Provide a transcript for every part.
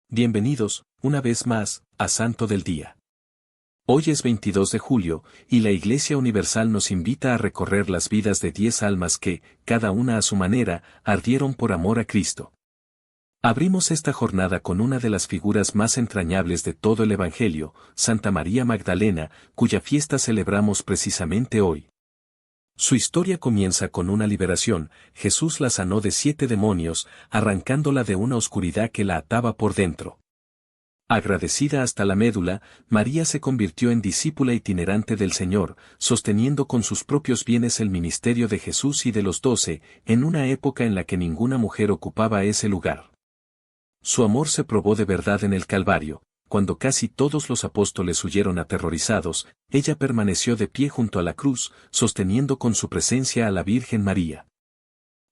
Bienvenidos, una vez más, a Santo del Día. Hoy es 22 de julio, y la Iglesia Universal nos invita a recorrer las vidas de 10 almas que, cada una a su manera, ardieron por amor a Cristo. Abrimos esta jornada con una de las figuras más entrañables de todo el Evangelio, Santa María Magdalena, cuya fiesta celebramos precisamente hoy. Su historia comienza con una liberación. Jesús la sanó de 7 demonios, arrancándola de una oscuridad que la ataba por dentro. Agradecida hasta la médula, María se convirtió en discípula itinerante del Señor, sosteniendo con sus propios bienes el ministerio de Jesús y de los 12, en una época en la que ninguna mujer ocupaba ese lugar. Su amor se probó de verdad en el Calvario. Cuando casi todos los apóstoles huyeron aterrorizados, ella permaneció de pie junto a la cruz, sosteniendo con su presencia a la Virgen María.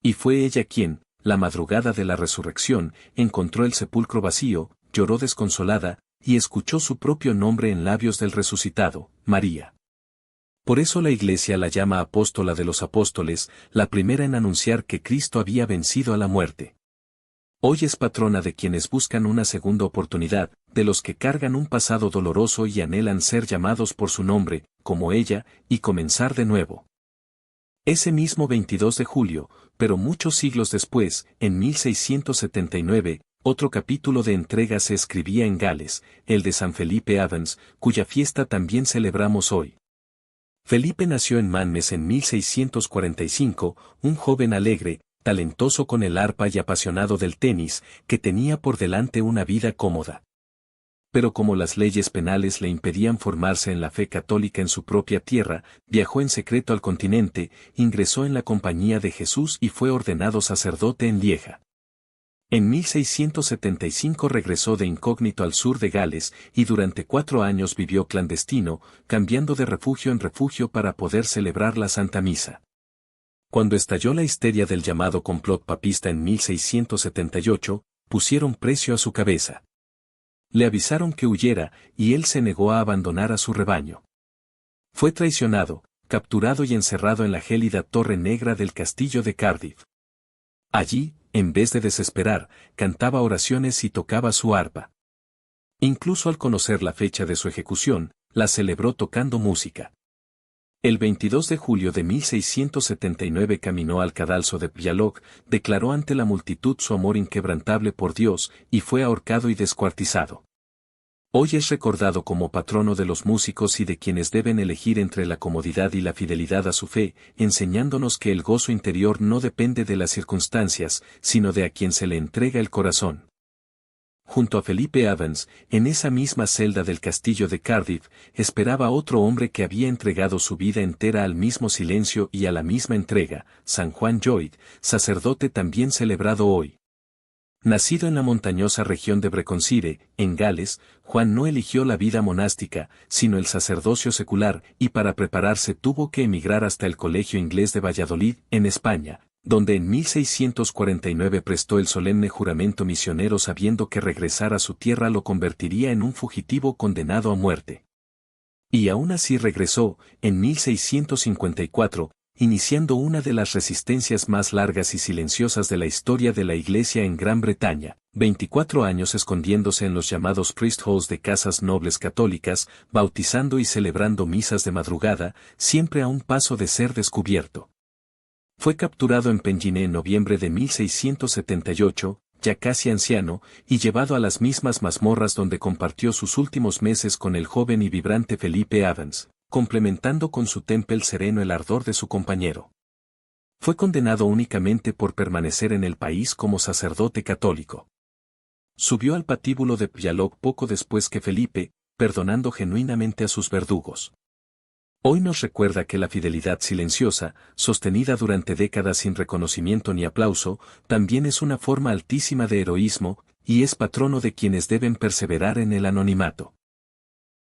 Y fue ella quien, la madrugada de la resurrección, encontró el sepulcro vacío, lloró desconsolada, y escuchó su propio nombre en labios del resucitado, María. Por eso la Iglesia la llama apóstola de los apóstoles, la primera en anunciar que Cristo había vencido a la muerte. Hoy es patrona de quienes buscan una segunda oportunidad, de los que cargan un pasado doloroso y anhelan ser llamados por su nombre, como ella, y comenzar de nuevo. Ese mismo 22 de julio, pero muchos siglos después, en 1679, otro capítulo de entrega se escribía en Gales, el de San Felipe Evans, cuya fiesta también celebramos hoy. Felipe nació en Manmes en 1645, un joven alegre, talentoso con el arpa y apasionado del tenis, que tenía por delante una vida cómoda. Pero como las leyes penales le impedían formarse en la fe católica en su propia tierra, viajó en secreto al continente, ingresó en la Compañía de Jesús y fue ordenado sacerdote en Lieja. En 1675 regresó de incógnito al sur de Gales y durante 4 años vivió clandestino, cambiando de refugio en refugio para poder celebrar la Santa Misa. Cuando estalló la histeria del llamado complot papista en 1678, pusieron precio a su cabeza. Le avisaron que huyera, y él se negó a abandonar a su rebaño. Fue traicionado, capturado y encerrado en la gélida Torre Negra del castillo de Cardiff. Allí, en vez de desesperar, cantaba oraciones y tocaba su arpa. Incluso al conocer la fecha de su ejecución, la celebró tocando música. El 22 de julio de 1679 caminó al cadalso de Pjalov, declaró ante la multitud su amor inquebrantable por Dios, y fue ahorcado y descuartizado. Hoy es recordado como patrono de los músicos y de quienes deben elegir entre la comodidad y la fidelidad a su fe, enseñándonos que el gozo interior no depende de las circunstancias, sino de a quien se le entrega el corazón. Junto a Felipe Evans, en esa misma celda del castillo de Cardiff, esperaba otro hombre que había entregado su vida entera al mismo silencio y a la misma entrega, San Juan Lloyd, sacerdote también celebrado hoy. Nacido en la montañosa región de Breconsire, en Gales, Juan no eligió la vida monástica, sino el sacerdocio secular, y para prepararse tuvo que emigrar hasta el Colegio Inglés de Valladolid, en España, donde en 1649 prestó el solemne juramento misionero sabiendo que regresar a su tierra lo convertiría en un fugitivo condenado a muerte. Y aún así regresó, en 1654, iniciando una de las resistencias más largas y silenciosas de la historia de la Iglesia en Gran Bretaña, 24 años escondiéndose en los llamados priest halls de casas nobles católicas, bautizando y celebrando misas de madrugada, siempre a un paso de ser descubierto. Fue capturado en Penginé en noviembre de 1678, ya casi anciano, y llevado a las mismas mazmorras donde compartió sus últimos meses con el joven y vibrante Felipe Evans, complementando con su temple sereno el ardor de su compañero. Fue condenado únicamente por permanecer en el país como sacerdote católico. Subió al patíbulo de Pjalov poco después que Felipe, perdonando genuinamente a sus verdugos. Hoy nos recuerda que la fidelidad silenciosa, sostenida durante décadas sin reconocimiento ni aplauso, también es una forma altísima de heroísmo, y es patrono de quienes deben perseverar en el anonimato.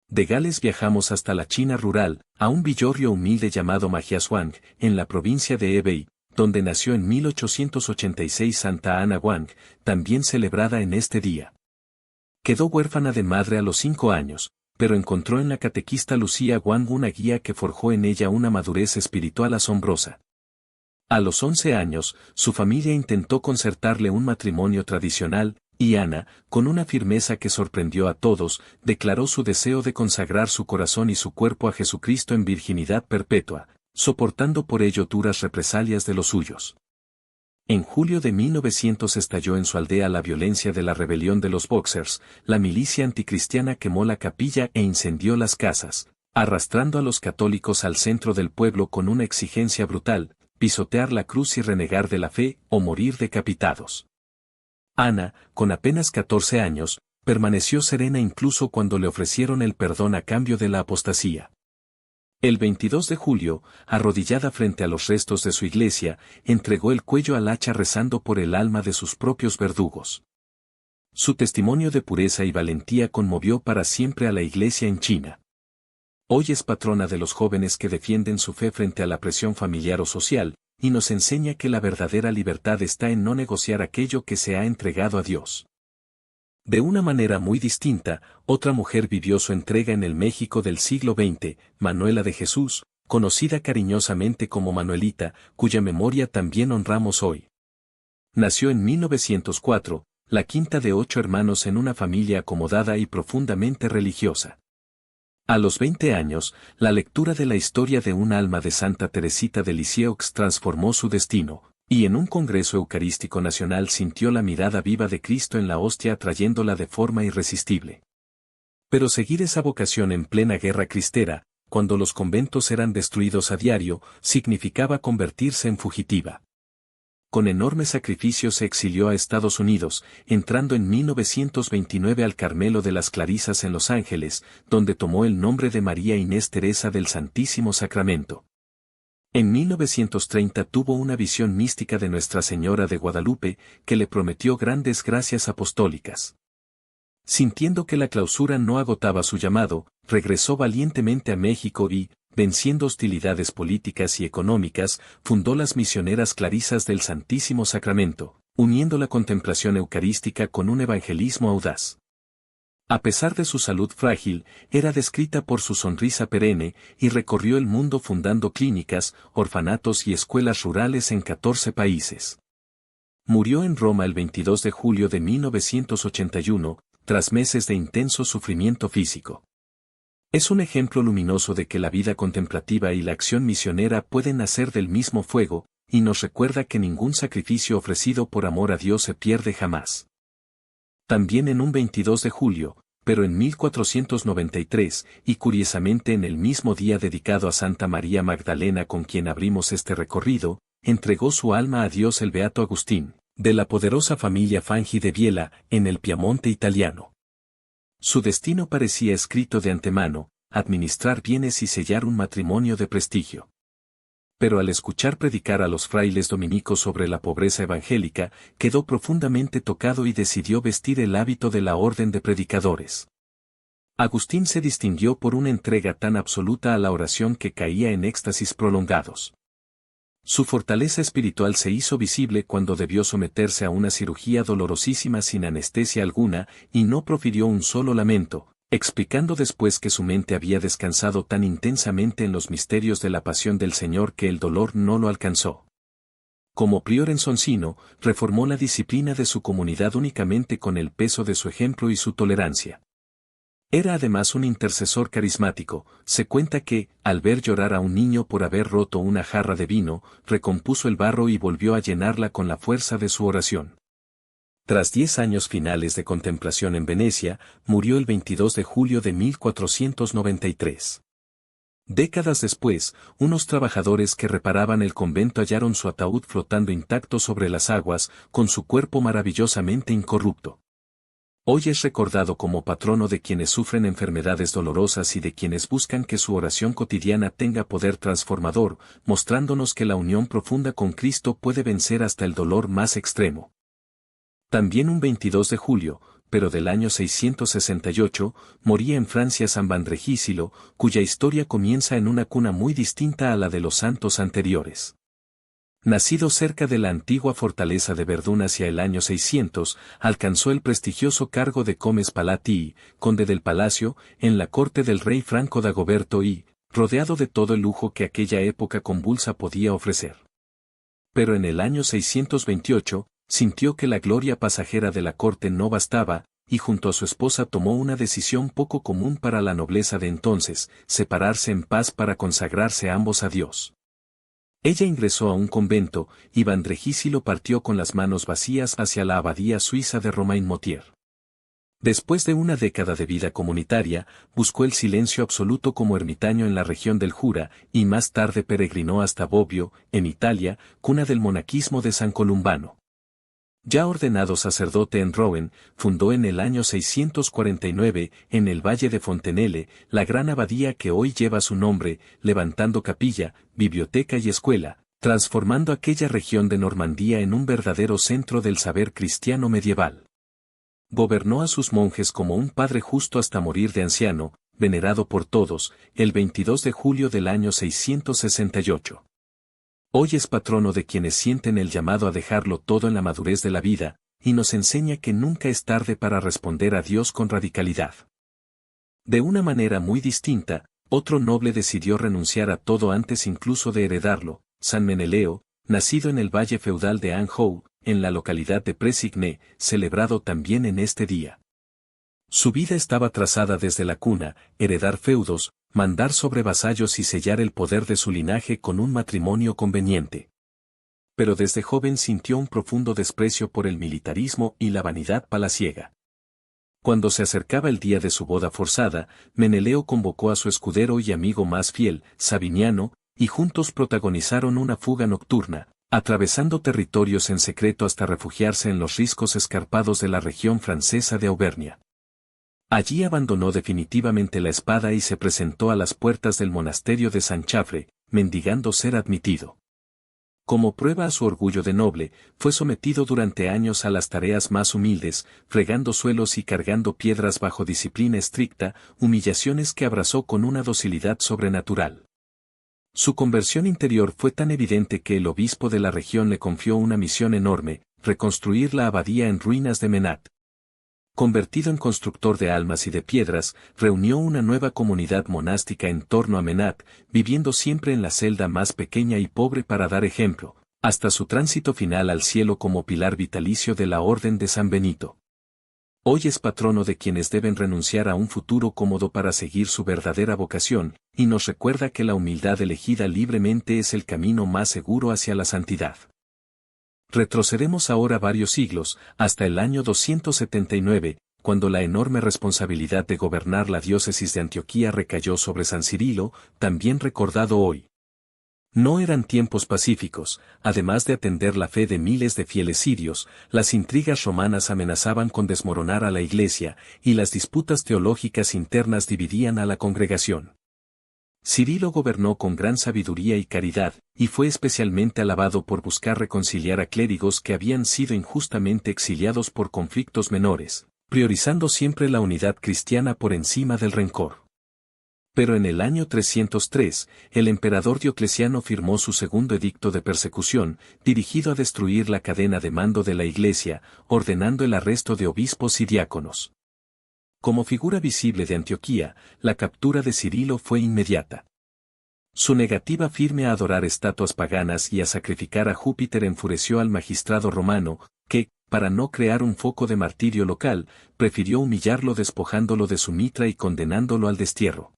De Gales viajamos hasta la China rural, a un villorrio humilde llamado Majiaswang, en la provincia de Hebei, donde nació en 1886 Santa Ana Wang, también celebrada en este día. Quedó huérfana de madre a los 5 años, pero encontró en la catequista Lucía Wang una guía que forjó en ella una madurez espiritual asombrosa. A los 11 años, su familia intentó concertarle un matrimonio tradicional, Y Ana, con una firmeza que sorprendió a todos, declaró su deseo de consagrar su corazón y su cuerpo a Jesucristo en virginidad perpetua, soportando por ello duras represalias de los suyos. En julio de 1900 estalló en su aldea la violencia de la rebelión de los Boxers, la milicia anticristiana quemó la capilla e incendió las casas, arrastrando a los católicos al centro del pueblo con una exigencia brutal, pisotear la cruz y renegar de la fe o morir decapitados. Ana, con apenas 14 años, permaneció serena incluso cuando le ofrecieron el perdón a cambio de la apostasía. El 22 de julio, arrodillada frente a los restos de su iglesia, entregó el cuello al hacha rezando por el alma de sus propios verdugos. Su testimonio de pureza y valentía conmovió para siempre a la iglesia en China. Hoy es patrona de los jóvenes que defienden su fe frente a la presión familiar o social, y nos enseña que la verdadera libertad está en no negociar aquello que se ha entregado a Dios. De una manera muy distinta, otra mujer vivió su entrega en el México del siglo XX, Manuela de Jesús, conocida cariñosamente como Manuelita, cuya memoria también honramos hoy. Nació en 1904, la quinta de 8 hermanos en una familia acomodada y profundamente religiosa. A los 20 años, la lectura de la historia de un alma de Santa Teresita de Lisieux transformó su destino, y en un congreso eucarístico nacional sintió la mirada viva de Cristo en la hostia atrayéndola de forma irresistible. Pero seguir esa vocación en plena guerra cristera, cuando los conventos eran destruidos a diario, significaba convertirse en fugitiva. Con enorme sacrificio se exilió a Estados Unidos, entrando en 1929 al Carmelo de las Clarisas en Los Ángeles, donde tomó el nombre de María Inés Teresa del Santísimo Sacramento. En 1930 tuvo una visión mística de Nuestra Señora de Guadalupe, que le prometió grandes gracias apostólicas. Sintiendo que la clausura no agotaba su llamado, regresó valientemente a México y, venciendo hostilidades políticas y económicas, fundó las Misioneras Clarisas del Santísimo Sacramento, uniendo la contemplación eucarística con un evangelismo audaz. A pesar de su salud frágil, era descrita por su sonrisa perenne y recorrió el mundo fundando clínicas, orfanatos y escuelas rurales en 14 países. Murió en Roma el 22 de julio de 1981, tras meses de intenso sufrimiento físico. Es un ejemplo luminoso de que la vida contemplativa y la acción misionera pueden nacer del mismo fuego, y nos recuerda que ningún sacrificio ofrecido por amor a Dios se pierde jamás. También en un 22 de julio, pero en 1493, y curiosamente en el mismo día dedicado a Santa María Magdalena con quien abrimos este recorrido, entregó su alma a Dios el beato Agustín, de la poderosa familia Fangi de Biella, en el Piamonte italiano. Su destino parecía escrito de antemano, administrar bienes y sellar un matrimonio de prestigio. Pero al escuchar predicar a los frailes dominicos sobre la pobreza evangélica, quedó profundamente tocado y decidió vestir el hábito de la orden de predicadores. Agustín se distinguió por una entrega tan absoluta a la oración que caía en éxtasis prolongados. Su fortaleza espiritual se hizo visible cuando debió someterse a una cirugía dolorosísima sin anestesia alguna, y no profirió un solo lamento, explicando después que su mente había descansado tan intensamente en los misterios de la pasión del Señor que el dolor no lo alcanzó. Como prior en Soncino, reformó la disciplina de su comunidad únicamente con el peso de su ejemplo y su tolerancia. Era además un intercesor carismático. Se cuenta que, al ver llorar a un niño por haber roto una jarra de vino, recompuso el barro y volvió a llenarla con la fuerza de su oración. Tras 10 años finales de contemplación en Venecia, murió el 22 de julio de 1493. Décadas después, unos trabajadores que reparaban el convento hallaron su ataúd flotando intacto sobre las aguas, con su cuerpo maravillosamente incorrupto. Hoy es recordado como patrono de quienes sufren enfermedades dolorosas y de quienes buscan que su oración cotidiana tenga poder transformador, mostrándonos que la unión profunda con Cristo puede vencer hasta el dolor más extremo. También un 22 de julio, pero del año 668, moría en Francia San Vandregísilo, cuya historia comienza en una cuna muy distinta a la de los santos anteriores. Nacido cerca de la antigua fortaleza de Verdún hacia el año 600, alcanzó el prestigioso cargo de comes palatii, conde del palacio, en la corte del rey Franco Dagoberto y, rodeado de todo el lujo que aquella época convulsa podía ofrecer. Pero en el año 628, Sintió que la gloria pasajera de la corte no bastaba, y junto a su esposa tomó una decisión poco común para la nobleza de entonces, separarse en paz para consagrarse ambos a Dios. Ella ingresó a un convento, y Vandregísilo partió con las manos vacías hacia la abadía suiza de Romainmôtier. Después de una década de vida comunitaria, buscó el silencio absoluto como ermitaño en la región del Jura, y más tarde peregrinó hasta Bobbio, en Italia, cuna del monaquismo de San Columbano. Ya ordenado sacerdote en Rouen, fundó en el año 649, en el valle de Fontenelle, la gran abadía que hoy lleva su nombre, levantando capilla, biblioteca y escuela, transformando aquella región de Normandía en un verdadero centro del saber cristiano medieval. Gobernó a sus monjes como un padre justo hasta morir de anciano, venerado por todos, el 22 de julio del año 668. Hoy es patrono de quienes sienten el llamado a dejarlo todo en la madurez de la vida, y nos enseña que nunca es tarde para responder a Dios con radicalidad. De una manera muy distinta, otro noble decidió renunciar a todo antes incluso de heredarlo, San Meneleo, nacido en el valle feudal de Anjou, en la localidad de Présigné, celebrado también en este día. Su vida estaba trazada desde la cuna, heredar feudos, mandar sobre vasallos y sellar el poder de su linaje con un matrimonio conveniente. Pero desde joven sintió un profundo desprecio por el militarismo y la vanidad palaciega. Cuando se acercaba el día de su boda forzada, Meneleo convocó a su escudero y amigo más fiel, Sabiniano, y juntos protagonizaron una fuga nocturna, atravesando territorios en secreto hasta refugiarse en los riscos escarpados de la región francesa de Auvernia. Allí abandonó definitivamente la espada y se presentó a las puertas del monasterio de San Chafre, mendigando ser admitido. Como prueba a su orgullo de noble, fue sometido durante años a las tareas más humildes, fregando suelos y cargando piedras bajo disciplina estricta, humillaciones que abrazó con una docilidad sobrenatural. Su conversión interior fue tan evidente que el obispo de la región le confió una misión enorme, reconstruir la abadía en ruinas de Menat. Convertido en constructor de almas y de piedras, reunió una nueva comunidad monástica en torno a Menat, viviendo siempre en la celda más pequeña y pobre para dar ejemplo, hasta su tránsito final al cielo como pilar vitalicio de la Orden de San Benito. Hoy es patrono de quienes deben renunciar a un futuro cómodo para seguir su verdadera vocación, y nos recuerda que la humildad elegida libremente es el camino más seguro hacia la santidad. Retrocedemos ahora varios siglos, hasta el año 279, cuando la enorme responsabilidad de gobernar la diócesis de Antioquía recayó sobre San Cirilo, también recordado hoy. No eran tiempos pacíficos, además de atender la fe de miles de fieles sirios, las intrigas romanas amenazaban con desmoronar a la Iglesia, y las disputas teológicas internas dividían a la congregación. Cirilo gobernó con gran sabiduría y caridad, y fue especialmente alabado por buscar reconciliar a clérigos que habían sido injustamente exiliados por conflictos menores, priorizando siempre la unidad cristiana por encima del rencor. Pero en el año 303, el emperador Diocleciano firmó su segundo edicto de persecución, dirigido a destruir la cadena de mando de la Iglesia, ordenando el arresto de obispos y diáconos. Como figura visible de Antioquía, la captura de Cirilo fue inmediata. Su negativa firme a adorar estatuas paganas y a sacrificar a Júpiter enfureció al magistrado romano, que, para no crear un foco de martirio local, prefirió humillarlo despojándolo de su mitra y condenándolo al destierro.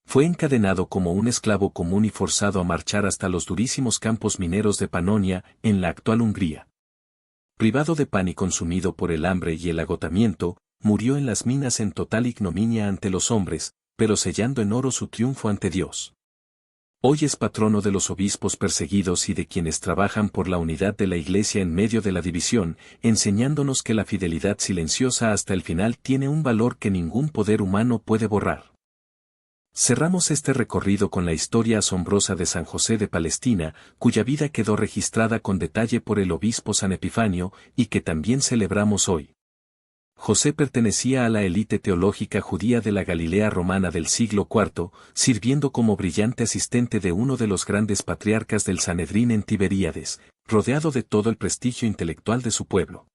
Fue encadenado como un esclavo común y forzado a marchar hasta los durísimos campos mineros de Panonia, en la actual Hungría. Privado de pan y consumido por el hambre y el agotamiento, murió en las minas en total ignominia ante los hombres, pero sellando en oro su triunfo ante Dios. Hoy es patrono de los obispos perseguidos y de quienes trabajan por la unidad de la Iglesia en medio de la división, enseñándonos que la fidelidad silenciosa hasta el final tiene un valor que ningún poder humano puede borrar. Cerramos este recorrido con la historia asombrosa de San José de Palestina, cuya vida quedó registrada con detalle por el obispo San Epifanio, y que también celebramos hoy. José pertenecía a la élite teológica judía de la Galilea romana del siglo IV, sirviendo como brillante asistente de uno de los grandes patriarcas del Sanedrín en Tiberíades, rodeado de todo el prestigio intelectual de su pueblo.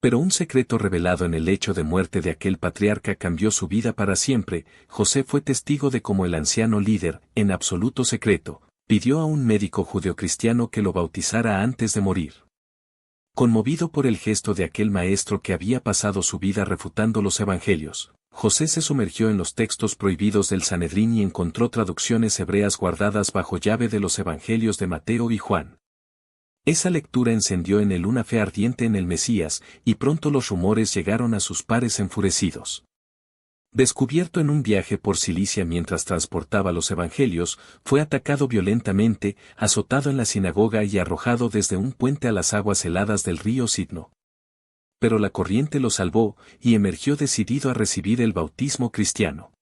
Pero un secreto revelado en el lecho de muerte de aquel patriarca cambió su vida para siempre. José fue testigo de cómo el anciano líder, en absoluto secreto, pidió a un médico judeocristiano que lo bautizara antes de morir. Conmovido por el gesto de aquel maestro que había pasado su vida refutando los evangelios, José se sumergió en los textos prohibidos del Sanedrín y encontró traducciones hebreas guardadas bajo llave de los evangelios de Mateo y Juan. Esa lectura encendió en él una fe ardiente en el Mesías, y pronto los rumores llegaron a sus pares enfurecidos. Descubierto en un viaje por Cilicia mientras transportaba los evangelios, fue atacado violentamente, azotado en la sinagoga y arrojado desde un puente a las aguas heladas del río Sidno. Pero la corriente lo salvó, y emergió decidido a recibir el bautismo cristiano.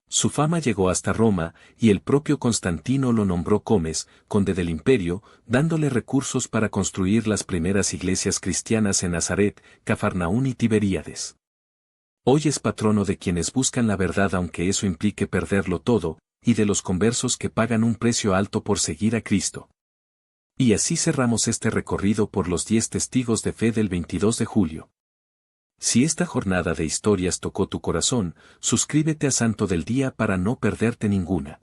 Su fama llegó hasta Roma, y el propio Constantino lo nombró comes, conde del imperio, dándole recursos para construir las primeras iglesias cristianas en Nazaret, Cafarnaún y Tiberíades. Hoy es patrono de quienes buscan la verdad aunque eso implique perderlo todo, y de los conversos que pagan un precio alto por seguir a Cristo. Y así cerramos este recorrido por los 10 testigos de fe del 22 de julio. Si esta jornada de historias tocó tu corazón, suscríbete a Santo del Día para no perderte ninguna.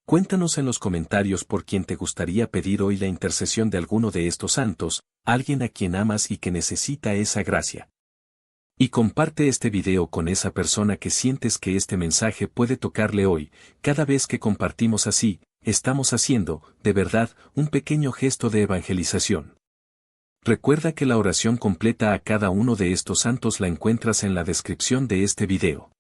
Cuéntanos en los comentarios por quién te gustaría pedir hoy la intercesión de alguno de estos santos, alguien a quien amas y que necesita esa gracia. Y comparte este video con esa persona que sientes que este mensaje puede tocarle hoy. Cada vez que compartimos así, estamos haciendo, de verdad, un pequeño gesto de evangelización. Recuerda que la oración completa a cada uno de estos santos la encuentras en la descripción de este video.